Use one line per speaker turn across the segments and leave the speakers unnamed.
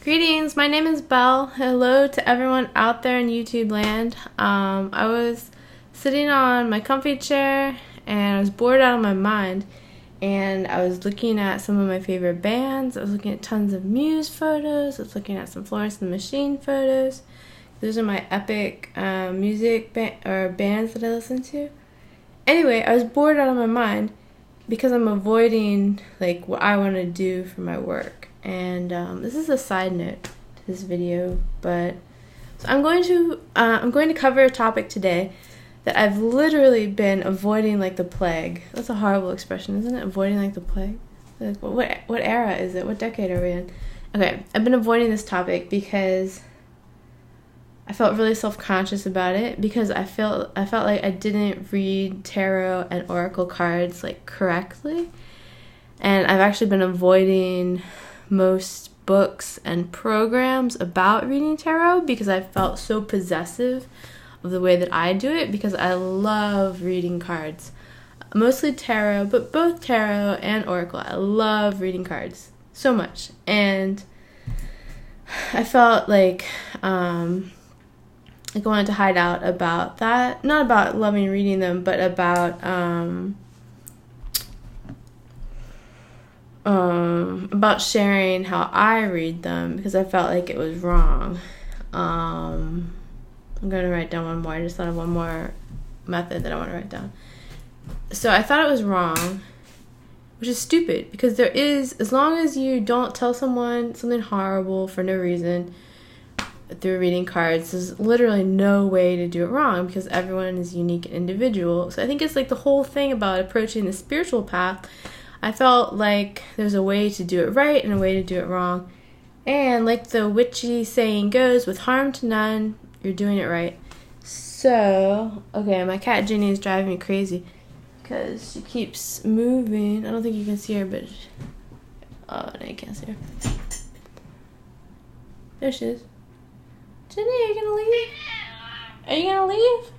Greetings, my name is Belle. Hello to everyone out there in YouTube land. I was sitting on my comfy chair and I was bored out of my mind, and I was looking at some of my favorite bands. I was looking at tons of Muse photos. I was looking at some Florence and the Machine photos. Those are my epic music bands that I listen to. Anyway, I was bored out of my mind because I'm avoiding like what I want to do for my work. And this is a side note to this video, but so I'm going to cover a topic today that I've literally been avoiding like the plague. That's a horrible expression, isn't it? Avoiding like the plague. Like, what era is it? What decade are we in? Okay, I've been avoiding this topic because I felt really self-conscious about it, because I felt like I didn't read tarot and oracle cards like correctly, and I've actually been avoiding most books and programs about reading tarot because I felt so possessive of the way that I do it, because I love reading cards. Mostly tarot, but both tarot and oracle. I love reading cards so much, and I felt like I wanted to hide out about that. Not about loving reading them, but about sharing how I read them, because I felt like it was wrong. I'm going to write down one more. I just thought of one more method that I want to write down. So I thought it was wrong, which is stupid, because there is, as long as you don't tell someone something horrible for no reason through reading cards, there's literally no way to do it wrong, because everyone is unique and individual. So I think it's like the whole thing about approaching the spiritual path. I felt like there's a way to do it right and a way to do it wrong. And like the witchy saying goes, with harm to none, you're doing it right. So, okay, my cat Ginny is driving me crazy because she keeps moving. I don't think you can see her, but oh, no, you can't see her. There she is. Ginny, are you gonna leave? Are you gonna leave?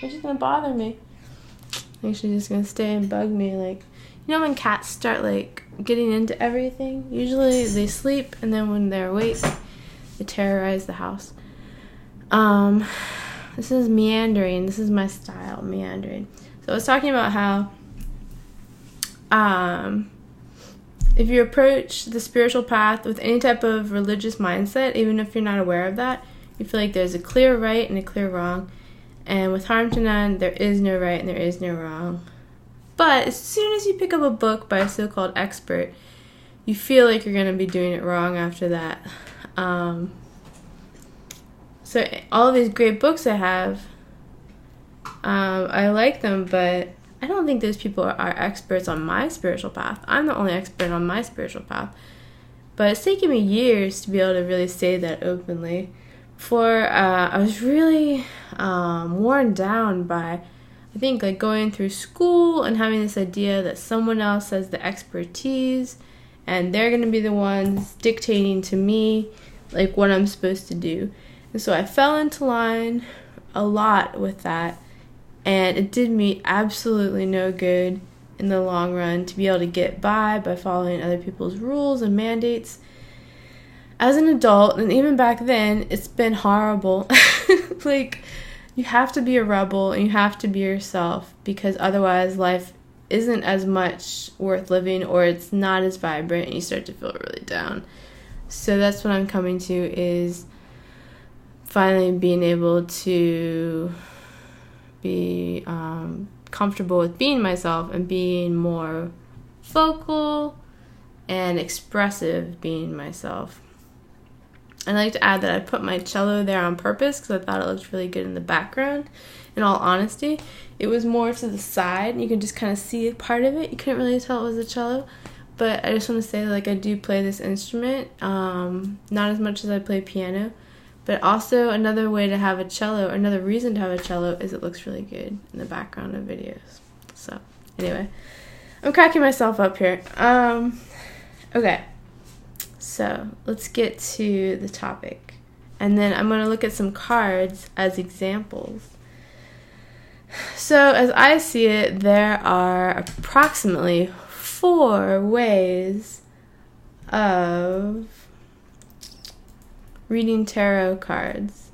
Or just gonna bother me? I think she's just gonna stay and bug me. Like, you know when cats start like getting into everything? Usually they sleep, and then when they're awake, they terrorize the house. This is meandering. This is my style, meandering. So I was talking about how if you approach the spiritual path with any type of religious mindset, even if you're not aware of that, you feel like there's a clear right and a clear wrong. And with harm to none, there is no right and there is no wrong. But as soon as you pick up a book by a so-called expert, you feel like you're going to be doing it wrong after that. So all of these great books I have, I like them, but I don't think those people are experts on my spiritual path. I'm the only expert on my spiritual path. But it's taken me years to be able to really say that openly. Before, I was really worn down by, I think, like going through school and having this idea that someone else has the expertise and they're going to be the ones dictating to me like what I'm supposed to do. And so I fell into line a lot with that, and it did me absolutely no good in the long run to be able to get by following other people's rules and mandates. As an adult, and even back then, it's been horrible. Like, you have to be a rebel and you have to be yourself, because otherwise life isn't as much worth living, or it's not as vibrant, and you start to feel really down. So that's what I'm coming to, is finally being able to be comfortable with being myself and being more vocal and expressive being myself. I'd like to add that I put my cello there on purpose because I thought it looked really good in the background. In all honesty, it was more to the side. You can just kind of see a part of it. You couldn't really tell it was a cello. But I just want to say, like, I do play this instrument, not as much as I play piano. But also another way to have a cello, or another reason to have a cello, is it looks really good in the background of videos. So, anyway, I'm cracking myself up here. Okay. So let's get to the topic, and then I'm going to look at some cards as examples. So as I see it, there are approximately 4 ways of reading tarot cards.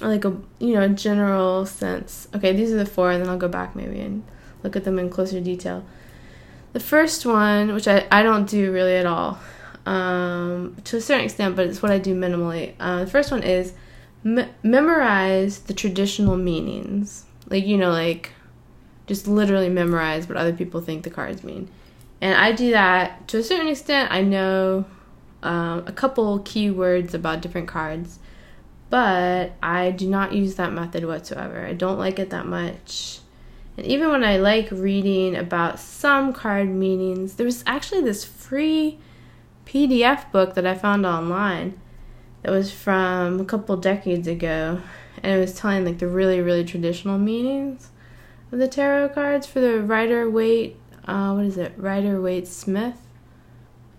Like a general sense. Okay, these are the 4, and then I'll go back maybe and look at them in closer detail. The first one, which I don't do really at all, to a certain extent, but it's what I do minimally. The first one is memorize the traditional meanings. Like, just literally memorize what other people think the cards mean. And I do that to a certain extent. I know a couple keywords about different cards, but I do not use that method whatsoever. I don't like it that much. And even when I like reading about some card meanings, there was actually this free PDF book that I found online that was from a couple decades ago, and it was telling like the really, really traditional meanings of the tarot cards for the Rider-Waite, Rider-Waite-Smith?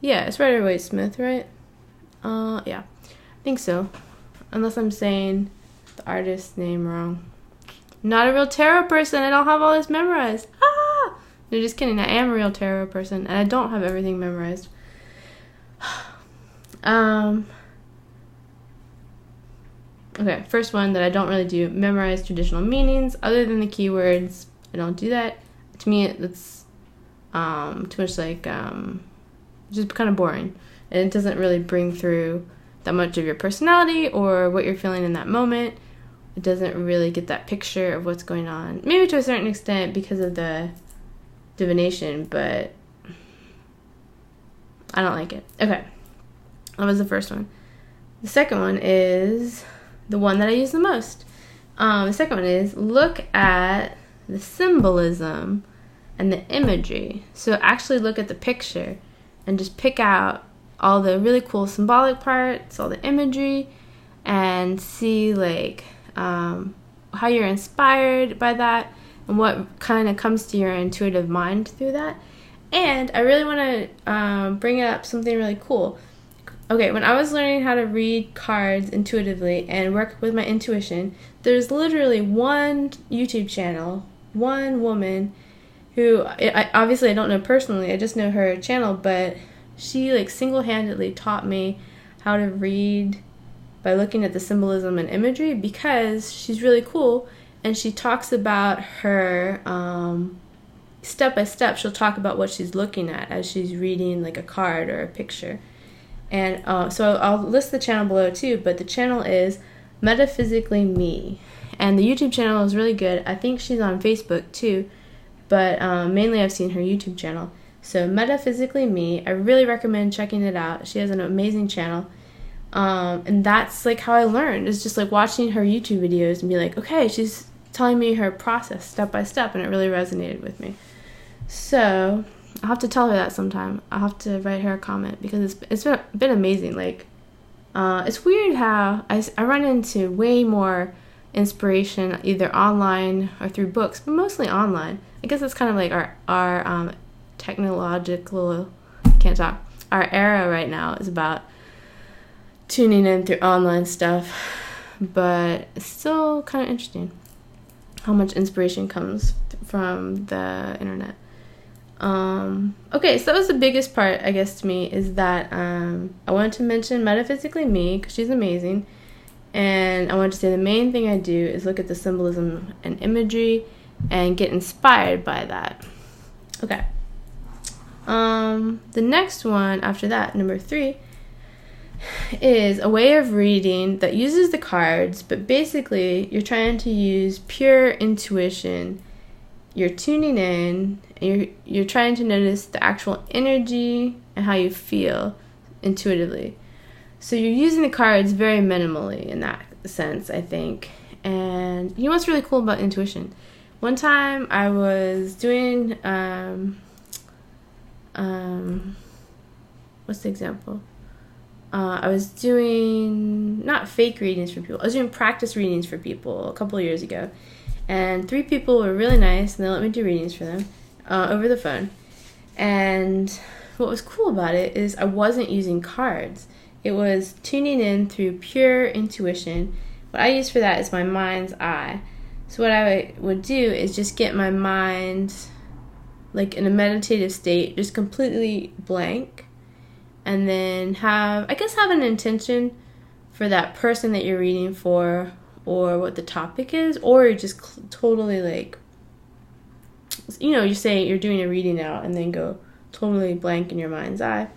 Yeah, it's Rider-Waite-Smith, right? Yeah, I think so. Unless I'm saying the artist's name wrong. I'm not a real tarot person. I don't have all this memorized. Ah! No, just kidding. I am a real tarot person, and I don't have everything memorized. Okay, first one that I don't really do, memorize traditional meanings other than the keywords. I don't do that. To me, it's too much like just kind of boring, and it doesn't really bring through that much of your personality or what you're feeling in that moment. It doesn't really get that picture of what's going on. Maybe to a certain extent because of the divination, but I don't like it. Okay, that was the first one. The second one is the one that I use the most. The second one is look at the symbolism and the imagery. So actually look at the picture and just pick out all the really cool symbolic parts, all the imagery, and see like how you're inspired by that and what kind of comes to your intuitive mind through that. And I really want to bring up something really cool. Okay, when I was learning how to read cards intuitively and work with my intuition, there's literally one YouTube channel, one woman who, obviously I don't know personally, I just know her channel, but she like single-handedly taught me how to read by looking at the symbolism and imagery, because she's really cool and she talks about her step by step. She'll talk about what she's looking at as she's reading like a card or a picture. And so I'll list the channel below too, but the channel is Metaphysicallyme, and the YouTube channel is really good. I think she's on Facebook too, but mainly I've seen her YouTube channel. So Metaphysicallyme, I really recommend checking it out. She has an amazing channel, and that's like how I learned. It's just like watching her YouTube videos and be like, okay, she's telling me her process step by step, and it really resonated with me. So I'll have to tell her that sometime. I'll have to write her a comment, because it's been amazing. Like, it's weird how I run into way more inspiration either online or through books, but mostly online. I guess that's kind of like our technological, can't talk, our era right now is about tuning in through online stuff, but it's still kind of interesting how much inspiration comes from the internet. Okay, so that was the biggest part, I guess, to me, is that I wanted to mention Metaphysicallyme because she's amazing, and I wanted to say the main thing I do is look at the symbolism and imagery and get inspired by that. Okay. The next one after that, number 3, is a way of reading that uses the cards, but basically you're trying to use pure intuition. You're tuning in, and you're trying to notice the actual energy and how you feel intuitively. So you're using the cards very minimally in that sense, I think. And you know what's really cool about intuition? One time I was doing, what's the example? I was doing, not fake readings for people, I was doing practice readings for people a couple of years ago. And 3 people were really nice, and they let me do readings for them over the phone. And what was cool about it is I wasn't using cards. It was tuning in through pure intuition. What I use for that is my mind's eye. So what I would do is just get my mind like in a meditative state, just completely blank, and then have an intention for that person that you're reading for, or what the topic is, or you're just totally like, you say you're doing a reading out and then go totally blank in your mind's eye.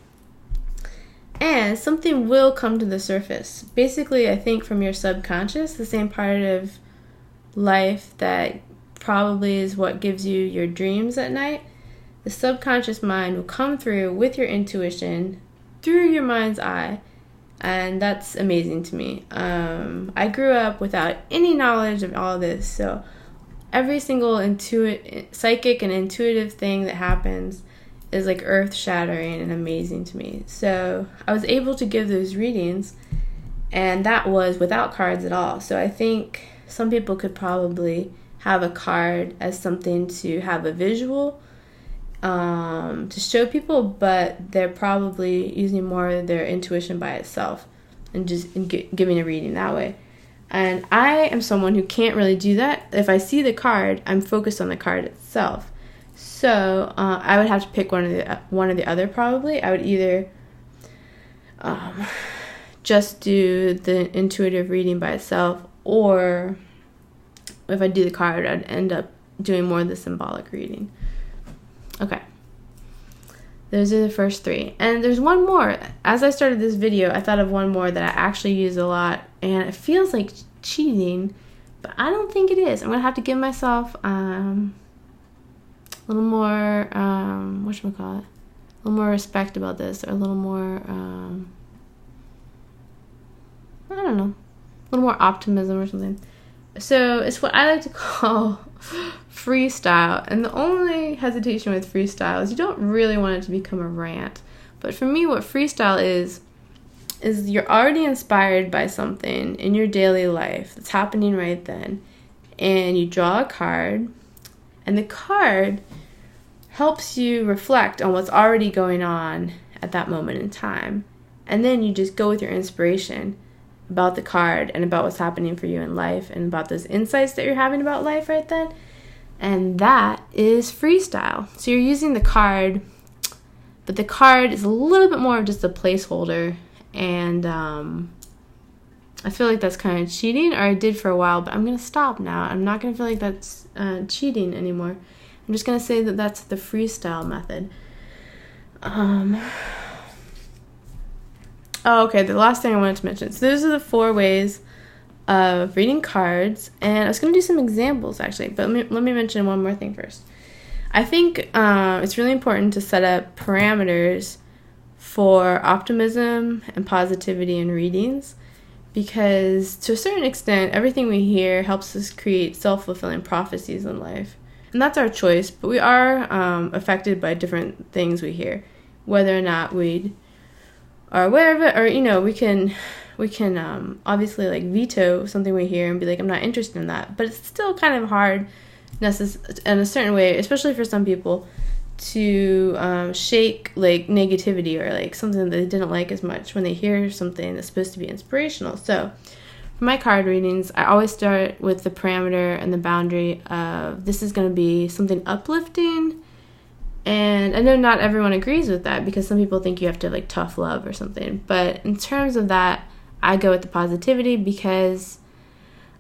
And something will come to the surface. Basically, I think from your subconscious, the same part of life that probably is what gives you your dreams at night, the subconscious mind will come through with your intuition through your mind's eye. And that's amazing to me. I grew up without any knowledge of all this, so every single psychic and intuitive thing that happens is like earth-shattering and amazing to me. So I was able to give those readings, and that was without cards at all. So I think some people could probably have a card as something to have a visual to show people, but they're probably using more of their intuition by itself and just giving a reading that way. And I am someone who can't really do that. If I see the card, I'm focused on the card itself. So I would have to pick one or the other probably. I would either just do the intuitive reading by itself, or if I do the card, I'd end up doing more of the symbolic reading. Okay. Those are the first three. And there's one more. As I started this video, I thought of one more that I actually use a lot, and it feels like cheating, but I don't think it is. I'm going to have to give myself a little more, whatchamacallit, a little more respect about this, or a little more, I don't know, a little more optimism or something. So it's what I like to call freestyle. And the only hesitation with freestyle is you don't really want it to become a rant. But for me, what freestyle is you're already inspired by something in your daily life that's happening right then. And you draw a card, and the card helps you reflect on what's already going on at that moment in time. And then you just go with your inspiration about the card and about what's happening for you in life and about those insights that you're having about life right then. And that is freestyle. So you're using the card, but the card is a little bit more of just a placeholder. And I feel like that's kind of cheating, or I did for a while, but I'm going to stop now. I'm not going to feel like that's cheating anymore. I'm just going to say that that's the freestyle method. Okay, the last thing I wanted to mention. So those are the 4 ways of reading cards, and I was going to do some examples actually, but let me mention one more thing first. I think it's really important to set up parameters for optimism and positivity in readings, because to a certain extent, everything we hear helps us create self-fulfilling prophecies in life. And that's our choice, but we are affected by different things we hear, whether or not we are aware of it, or we can obviously like veto something we hear and be like, I'm not interested in that. But it's still kind of hard in a certain way, especially for some people, to shake like negativity or like something that they didn't like as much when they hear something that's supposed to be inspirational. So for my card readings, I always start with the parameter and the boundary of this is going to be something uplifting. And I know not everyone agrees with that, because some people think you have to like tough love or something. But in terms of that, I go with the positivity, because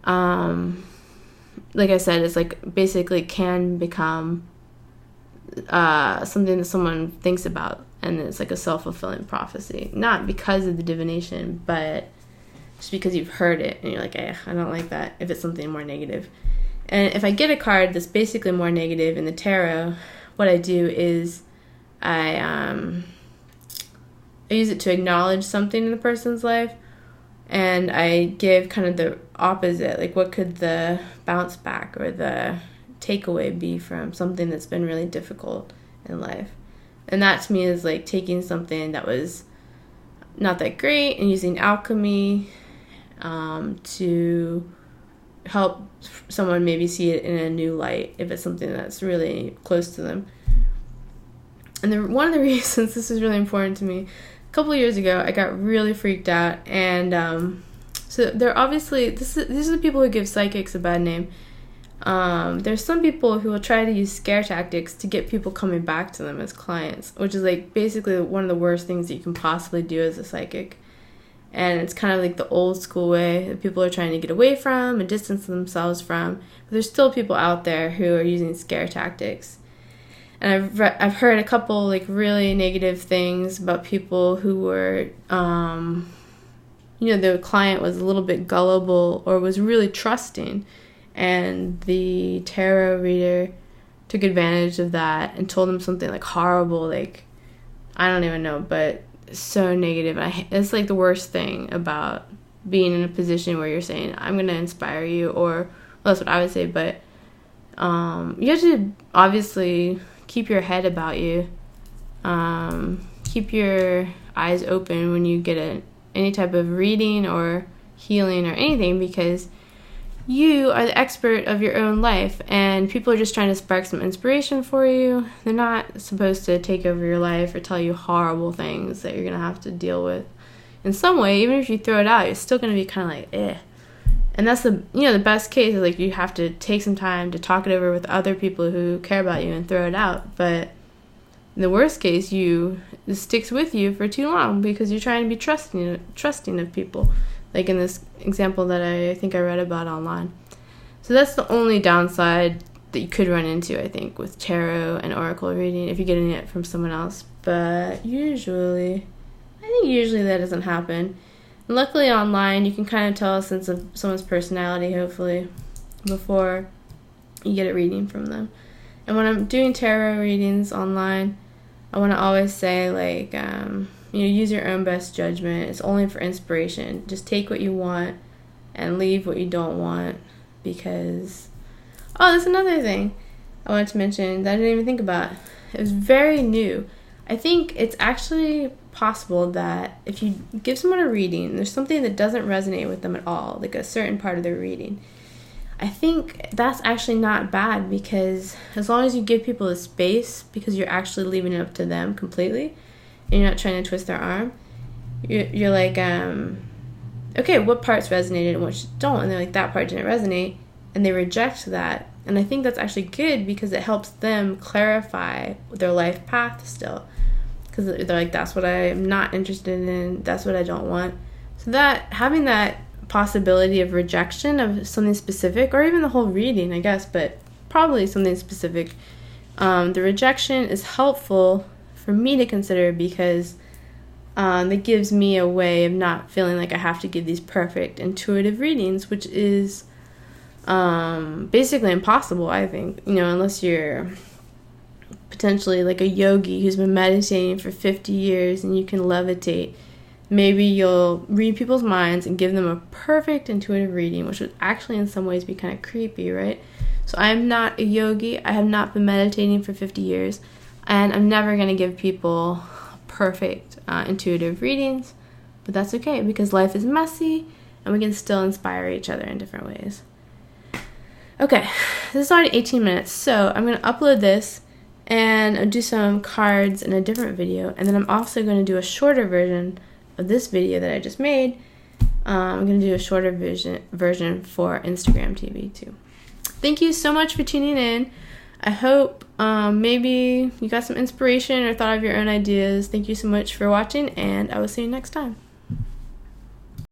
like I said, it's like basically can become something that someone thinks about, and it's like a self-fulfilling prophecy. Not because of the divination, but just because you've heard it and you're like, I don't like that, if it's something more negative. And if I get a card that's basically more negative in the tarot, what I do is I use it to acknowledge something in the person's life, and I give kind of the opposite, like what could the bounce back or the takeaway be from something that's been really difficult in life. And that to me is like taking something that was not that great and using alchemy to help someone maybe see it in a new light if it's something that's really close to them. And one of the reasons this is really important to me, a couple of years ago, I got really freaked out, and so they're obviously these are the people who give psychics a bad name. There's some people who will try to use scare tactics to get people coming back to them as clients, which is like basically one of the worst things that you can possibly do as a psychic. And it's kind of like the old school way that people are trying to get away from and distance themselves from. But there's still people out there who are using scare tactics. And I've heard a couple like really negative things about people who were, the client was a little bit gullible or was really trusting. And the tarot reader took advantage of that and told them something like horrible, like, I don't even know, but so negative. It's like the worst thing about being in a position where you're saying, I'm going to inspire you, or, well, that's what I would say, but you have to obviously keep your head about you. Keep your eyes open when you get any type of reading or healing or anything, because you are the expert of your own life, and people are just trying to spark some inspiration for you. They're not supposed to take over your life or tell you horrible things that you're going to have to deal with. In some way, even if you throw it out, you're still going to be kind of like, eh. And that's the best case is like you have to take some time to talk it over with other people who care about you and throw it out. But in the worst case, it sticks with you for too long because you're trying to be trusting of people. Like in this example that I think I read about online. So that's the only downside that you could run into, I think, with tarot and oracle reading if you're getting it from someone else. But usually that doesn't happen. And luckily online, you can kind of tell a sense of someone's personality, hopefully, before you get a reading from them. And when I'm doing tarot readings online, I want to always say, like, use your own best judgment. It's only for inspiration. Just take what you want and leave what you don't want, because... Oh, that's another thing I wanted to mention that I didn't even think about. It was very new. I think it's actually possible that if you give someone a reading, there's something that doesn't resonate with them at all, like a certain part of their reading. I think that's actually not bad, because as long as you give people the space, because you're actually leaving it up to them completely, and you're not trying to twist their arm, you're like, okay, what parts resonated and which don't? And they're like, that part didn't resonate, and they reject that. And I think that's actually good, because it helps them clarify their life path still. Because they're like, that's what I'm not interested in, that's what I don't want. So that, having that possibility of rejection of something specific, or even the whole reading, I guess, but probably something specific, the rejection is helpful for me to consider, because it gives me a way of not feeling like I have to give these perfect intuitive readings, which is basically impossible, I think, unless you're potentially like a yogi who's been meditating for 50 years and you can levitate. Maybe you'll read people's minds and give them a perfect intuitive reading, which would actually in some ways be kind of creepy, right? So I am not a yogi. I have not been meditating for 50 years. And I'm never going to give people perfect intuitive readings. But that's okay, because life is messy and we can still inspire each other in different ways. Okay, this is already 18 minutes. So I'm going to upload this and I'll do some cards in a different video. And then I'm also going to do a shorter version of this video that I just made. I'm going to do a shorter version for Instagram TV too. Thank you so much for tuning in. I hope maybe you got some inspiration or thought of your own ideas. Thank you so much for watching, and I will see you next time.